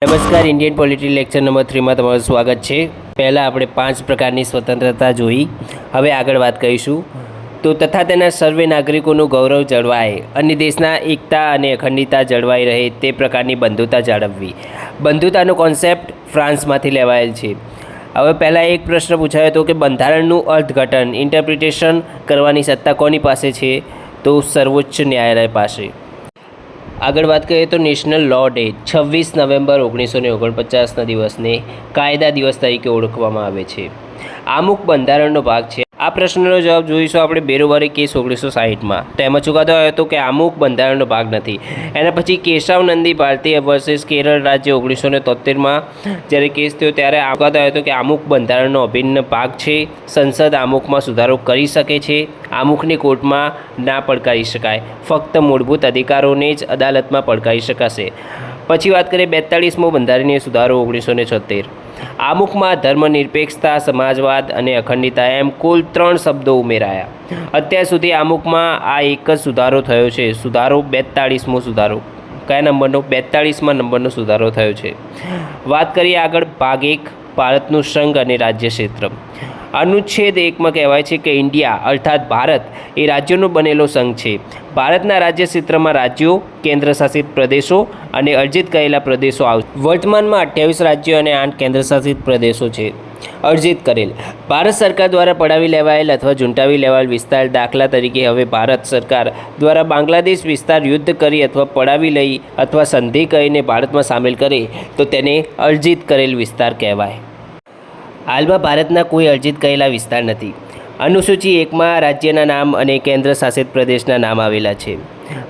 નમસ્કાર, Indian polity lecture number 3માં તમારું સ્વાગત છે। પહેલાં આપણે 5 પ્રકારની સ્વતંત્રતા જોઈ, હવે આગળ વાત કરીશું। તો તથા તેના સર્વે નાગરિકોનું ગૌરવ જળવાય અને દેશના એકતા અને અખંડિતતા જળવાઈ રહે તે પ્રકારની બંધુતા જાળવવી। બંધુતાનો કોન્સેપ્ટ ફ્રાન્સમાંથી લેવાયેલ છે। હવે પહેલાં એક પ્રશ્ન પૂછાયો હતો કે બંધારણનું અર્થઘટન ઇન્ટરપ્રિટેશન કરવાની સત્તા કોની પાસે છે? તો સર્વોચ્ચ ન્યાયાલય પાસે। આગળ વાત કરીએ તો નેશનલ લો ડે 26 નવેમ્બર 1949ના દિવસને કાયદા દિવસ તરીકે ઓળખવામાં આવે છે। અમુક બંધારણનો ભાગ છે। આ પ્રશ્નનો જવાબ જોઈશું આપણે બેરોબરી કેસ 1960માં। તો એમાં ચુકાદો આવ્યો હતો કે અમુક બંધારણનો ભાગ નથી। એના પછી કેશવ નંદી ભારતીય વર્સિસ કેરળ રાજ્ય 1973માં જ્યારે કેસ થયો ત્યારે ચુકાદો આવ્યો હતો કે અમુક બંધારણનો અભિન્ન ભાગ છે। સંસદ અમુકમાં સુધારો કરી શકે છે। અમુકની કોર્ટમાં ના પડકારી શકાય, ફક્ત મૂળભૂત અધિકારોને જ અદાલતમાં પડકારી શકાશે। પછી વાત કરીએ 42મો બંધારણીય સુધારો 1976। આમુખમાં ધર્મનિરપેક્ષતા, સમાજવાદ અને અખંડિતતા એમ કુલ 3 શબ્દો ઉમેરાયા। અત્યાર સુધી આમુખમાં આ એક જ સુધારો થયો છે, સુધારો 42મો સુધારો। કયા નંબરનો? 42મા નંબરનો સુધારો થયો છે। વાત કરીએ આગળ ભાગ 1, ભારતનું સંઘ અને રાજ્ય ક્ષેત્ર। અનુચ્છેદ 1માં કહેવાય છે કે ઇન્ડિયા અર્થાત ભારત એ રાજ્યોનો બનેલો સંઘ છે। ભારતના રાજ્ય ક્ષેત્રમાં રાજ્યો, કેન્દ્રશાસિત પ્રદેશો અને અર્જિત કરેલા પ્રદેશો આવશે। વર્તમાનમાં 28 રાજ્યો અને 8 કેન્દ્રશાસિત પ્રદેશો છે। અર્જિત કરેલ ભારત સરકાર દ્વારા પડાવી લેવાયેલ અથવા ઝૂંટાવી લેવાયેલ વિસ્તાર, દાખલા તરીકે હવે ભારત સરકાર દ્વારા બાંગ્લાદેશ વિસ્તાર યુદ્ધ કરી અથવા પડાવી લઈ અથવા સંધિ કરીને ભારતમાં સામેલ કરે તો તેને અર્જિત કરેલ વિસ્તાર કહેવાય। હાલમાં ભારતના કોઈ અર્જિત કરેલા વિસ્તાર નથી। અનુસૂચિ 1માં રાજ્યના નામ અને કેન્દ્ર શાસિત પ્રદેશના નામ આવેલા છે।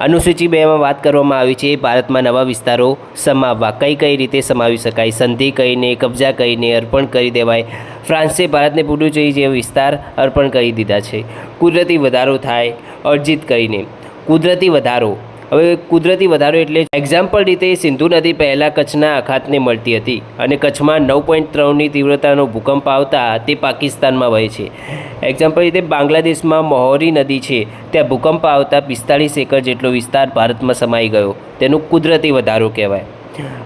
અનુસૂચિ 2માં વાત કરવામાં આવી છે ભારતમાં નવા વિસ્તારો સમાવવા, કઈ રીતે સમાવી શકાય, સંધિ કરીને, કબજા કરીને, અર્પણ કરી દેવાય। ફ્રાન્સે ભારતને પુડુચેરી જેવા વિસ્તાર અર્પણ કરી દીધા છે। કુદરતી વધારો થાય અર્જિત કરીને। કુદરતી વધારો, હવે કુદરતી વધારો એટલે એક્ઝામ્પલ રીતે સિંધુ નદી પહેલાં કચ્છના અખાતને મળતી હતી અને કચ્છમાં 9.3ની તીવ્રતાનો ભૂકંપ આવતા તે પાકિસ્તાનમાં વહે છે। એક્ઝામ્પલ રીતે બાંગ્લાદેશમાં મોહરી નદી છે, ત્યાં ભૂકંપ આવતા 45 એકર જેટલો વિસ્તાર ભારતમાં સમાઈ ગયો, તેનો કુદરતી વધારો કહેવાય।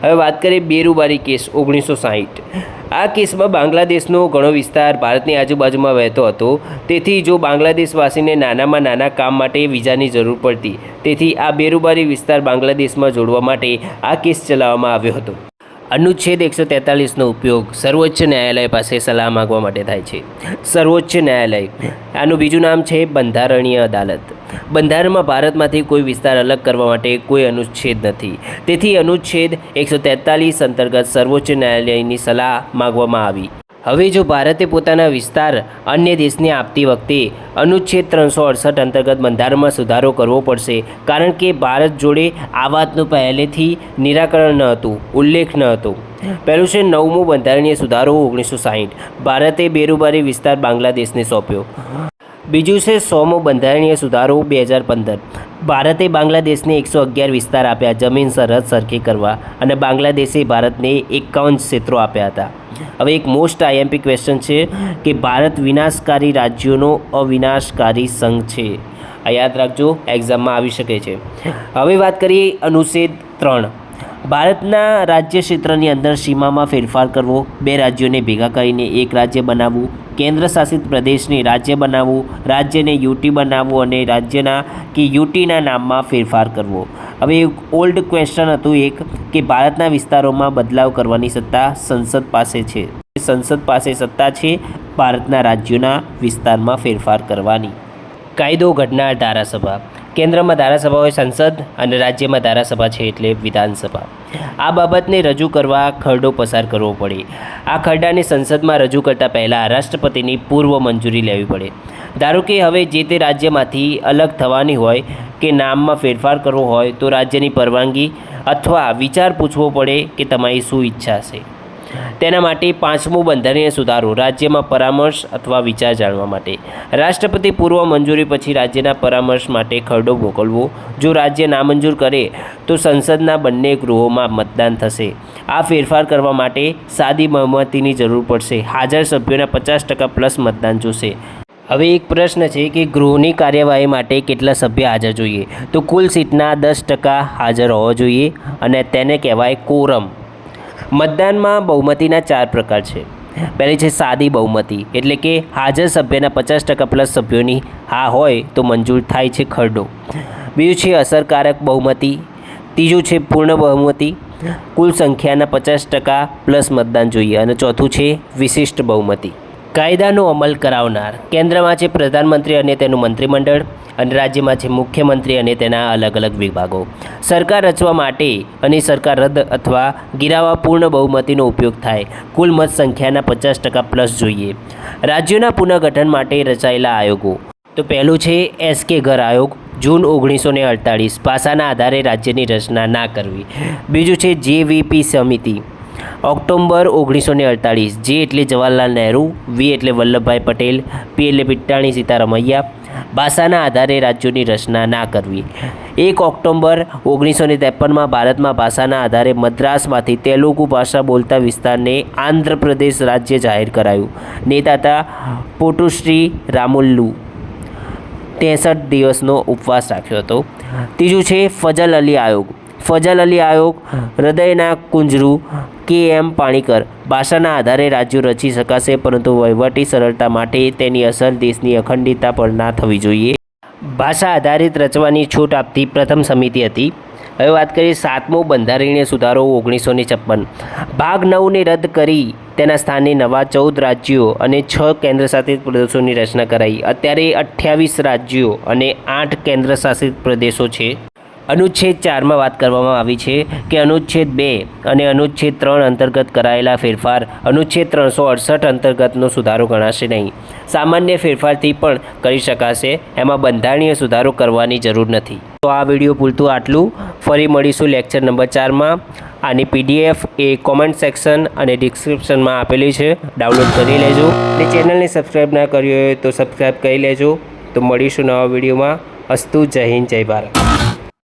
હવે વાત કરીએ બેરુબારી કેસ 1960। આ કેસમાં બાંગ્લાદેશનો ઘણો વિસ્તાર ભારતની આજુબાજુમાં વહેતો હતો, તેથી જો બાંગ્લાદેશવાસીને નાનામાં નાના કામ માટે વિઝાની જરૂર પડતી, તેથી આ બેરુબારી વિસ્તાર બાંગ્લાદેશમાં જોડવા માટે આ કેસ ચલાવવામાં આવ્યો હતો। અનુચ્છેદ 143નો ઉપયોગ સર્વોચ્ચ ન્યાયાલય પાસે સલાહ માગવા માટે થાય છે। સર્વોચ્ચ ન્યાયાલય, આનું બીજું નામ છે બંધારણીય અદાલત। બંધારણમાં ભારતમાંથી કોઈ વિસ્તાર અલગ કરવા માટે કોઈ અનુચ્છેદ નથી, તેથી અનુચ્છેદ 143 અંતર્ગત સર્વોચ્ચ ન્યાયાલયની સલાહ માગવામાં આવી। હવે જો ભારતે પોતાના વિસ્તાર અન્ય દેશને આપતી વખતે અનુચ્છેદ 368 અંતર્ગત બંધારણમાં સુધારો કરવો પડશે, કારણ કે ભારત જોડે આ વાતનું પહેલેથી નિરાકરણ ન હતું, ઉલ્લેખ ન હતો। પહેલું છે 9મો બંધારણીય સુધારો 1960, ભારતે બેરુબારી વિસ્તાર બાંગ્લાદેશને સોંપ્યો। બીજું છે 100મો બંધારણીય સુધારો 2015, ભારતે બાંગ્લાદેશને 111 વિસ્તાર આપ્યા જમીન સરહદ સરખી કરવા, અને બાંગ્લાદેશે ભારતને 51 ક્ષેત્રો આપ્યા હતા। હવે એક મોસ્ટ આઈએમપી ક્વેશ્ચન છે કે ભારત વિનાશકારી રાજ્યોનો અવિનાશકારી સંઘ છે। આ યાદ રાખજો, એક્ઝામમાં આવી શકે છે। હવે વાત કરીએ અનુચ્છેદ 3, ભારતના રાજ્ય ક્ષેત્રની અંદર સીમામાં ફેરફાર કરવો, 2 રાજ્યોને ભેગા કરીને એક રાજ્ય બનાવવું, કેન્દ્ર શાસિત પ્રદેશને રાજ્ય બનાવવું, રાજ્યને યુટી બનાવવું અને રાજ્યના કે યુટીના નામમાં ફેરફાર કરવો। હવે ઓલ્ડ ક્વેશ્ચન હતું એક કે ભારતના વિસ્તારોમાં બદલાવ કરવાની સત્તા સંસદ પાસે છે। સંસદ પાસે સત્તા છે ભારતના રાજ્યોના વિસ્તારમાં ફેરફાર કરવાની। કાયદો ઘડનાર ધારાસભા, કેન્દ્રમાં ધારાસભા હોય સંસદ અને રાજ્યમાં ધારાસભા છે એટલે વિધાનસભા। આ બાબતને રજૂ કરવા ખરડો પસાર કરવો પડે। આ ખરડાને સંસદમાં રજૂ કરતાં પહેલાં રાષ્ટ્રપતિની પૂર્વ મંજૂરી લેવી પડે। ધારો કે હવે જે તે રાજ્યમાંથી અલગ થવાની હોય કે નામમાં ફેરફાર કરવો હોય તો રાજ્યની પરવાનગી અથવા વિચાર પૂછવો પડે કે તમારી શું ઈચ્છા છે। તેના માટે 5મો બંધારણીય સુધારો, રાજ્યમાં પરામર્શ અથવા વિચાર જાણવા માટે। રાષ્ટ્રપતિ પૂર્વ મંજૂરી પછી રાજ્યના પરામર્શ માટે ખરડો મોકલવો। જો રાજ્ય નામંજૂર કરે તો સંસદના બંને ગૃહોમાં મતદાન થશે। આ ફેરફાર કરવા માટે સાદી બહુમતીની જરૂર પડશે। હાજર સભ્યોના 50% પ્લસ મતદાન જોશે। હવે એક પ્રશ્ન છે કે ગૃહની કાર્યવાહી માટે કેટલા સભ્ય હાજર જોઈએ? તો કુલ સીટના 10% હાજર હોવા જોઈએ અને તેને કહેવાય કોરમ। મતદાનમાં બહુમતીના 4 પ્રકાર છે. પહેલી છે સાદી બહુમતી, એટલે કે હાજર સભ્યના 50% પ્લસ સભ્યોની હા હોય તો મંજૂર થાય છે ખરડો. બીજું છે અસરકારક બહુમતી. ત્રીજું છે પૂર્ણ બહુમતી, કુલ સંખ્યાના 50% પ્લસ મતદાન જોઈએ. અને ચોથું છે વિશિષ્ટ બહુમતી. કાયદાનો અમલ કરાવનાર કેન્દ્રમાં છે પ્રધાનમંત્રી અને તેનું મંત્રીમંડળ, અને રાજ્યમાં છે મુખ્યમંત્રી અને તેના અલગ અલગ વિભાગો. સરકાર રચવા માટે અને સરકાર રદ અથવા ગિરાવવા પૂર્ણ બહુમતીનો ઉપયોગ થાય. કુલ મત સંખ્યાના 50% પ્લસ જોઈએ. રાજ્યોના પુનઃગઠન માટે રચાયેલા આયોગો. તો પહેલું છે એસકે ઘર આયોગ, જૂન 1948, ભાષાના આધારે રાજ્યની રચના ના કરવી. બીજું છે જેવીપી સમિતિ, ઓક્ટોબર 1948, જે એટલે જવાહરલાલ નહેરુ, વી એટલે વલ્લભભાઈ પટેલ, પી એટલે પિટ્ટાણી સીતારમૈયા, ભાષાના આધારે રાજ્યોની રચના ના કરવી. 1 ઓક્ટોબર 1953માં ભારતમાં ભાષાના આધારે મદ્રાસમાંથી તેલુગુ ભાષા બોલતા વિસ્તારને આંધ્રપ્રદેશ રાજ્ય જાહેર કરાયું. નેતા હતા પોટુશ્રી રામુલ્લુ. 63 દિવસનો ઉપવાસ રાખ્યો હતો. ત્રીજું છે ફજલ અલી આયોગ. ફજલ અલી આયોગ, હૃદયના કુંજરૂ કે એમ પાણીકર, ભાષાના આધારે રાજ્યો રચી શકાશે, પરંતુ વહીવટી સરળતા માટે તેની અસર દેશની અખંડિતતા પર ના થવી જોઈએ. ભાષા આધારિત રચવાની છૂટ આપતી પ્રથમ સમિતિ હતી. હવે વાત કરીએ 7મો બંધારણીય સુધારો 1956. ભાગ 9ને રદ કરી તેના સ્થાને નવા 14 રાજ્યો અને 6 કેન્દ્રશાસિત પ્રદેશોની રચના કરાઈ. અત્યારે 28 રાજ્યો અને 8 કેન્દ્રશાસિત પ્રદેશો છે. અનુચ્છેદ 4માં વાત કરવામાં આવી છે કે અનુચ્છેદ 2 અને અનુચ્છેદ 3 અંતર્ગત કરાયેલા ફેરફાર અનુચ્છેદ 368 અંતર્ગતનો સુધારો ગણાશે નહીં. સામાન્ય ફેરફારથી પણ કરી શકાશે, એમાં બંધારણીય સુધારો કરવાની જરૂર નથી. તો આ વિડીયો પૂરતું આટલું. ફરી મળીશું લેક્ચર નંબર 4માં. આની PDF એ કોમેન્ટ સેક્શન અને ડિસ્ક્રિપ્શનમાં આપેલી છે, ડાઉનલોડ કરી લેજો. અને ચેનલને સબસ્ક્રાઈબ ના કરી હોય તો સબસ્ક્રાઈબ કરી લેજો. તો મળીશું નવા વિડીયોમાં. અસ્તુ. જય હિન્દ, જય ભારત.